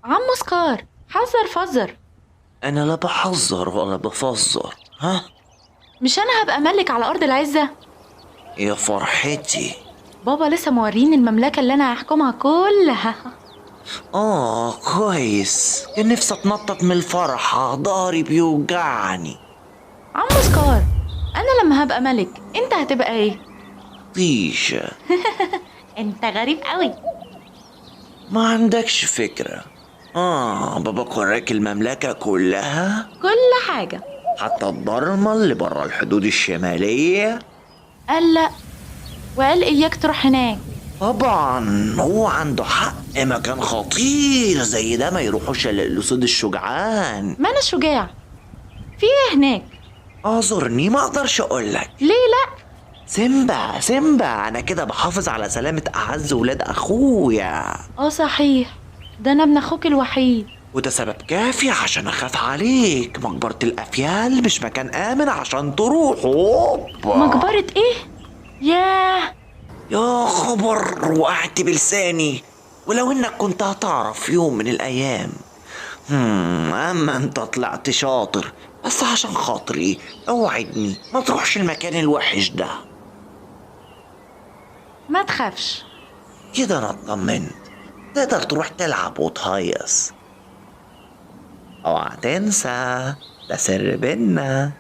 عمو سكار، حذر فزر. انا لا بحذر ولا بفزر. ها؟ مش انا هبقى ملك على ارض العزة؟ يا فرحتي. بابا لسه موريني المملكة اللي انا هحكمها كلها. كويس، كان نفسي اتنطط من الفرحة، ضهري بيوجعني. عمو سكار، انا لما هبقى ملك انت هتبقى ايه؟ طيشة. انت غريب قوي. ما عندكش فكرة. بابا وراك المملكة كلها، كل حاجة. حتى الضلمة اللي برا الحدود الشمالية. قال لا، وقال اياك تروح هناك. طبعا هو عنده حق، مكان خطير زي ده ما يروحوش الا الاسود الشجعان. ما انا شجاع. في ايه هناك؟ اعذرني، ما اقدرش اقولك. ليه لا؟ سيمبا سيمبا، انا كده بحافظ على سلامة اعز ولاد اخويا. صحيح، ده انا ابن اخوك الوحيد. وده سبب كافي عشان اخاف عليك. مقبرة الافيال مش مكان امن عشان تروحوا. مقبرة ايه؟ ياه. يا خبر، وقعت بلساني. ولو انك كنت هتعرف في يوم من الايام. اما انت طلعت شاطر، بس عشان خاطري اوعدني ما تروحش المكان الوحش ده. ما تخافش. كده انا اطمنت. تقدر تروح تلعب وتهيص. اوعى تنسى، ده سر بينا.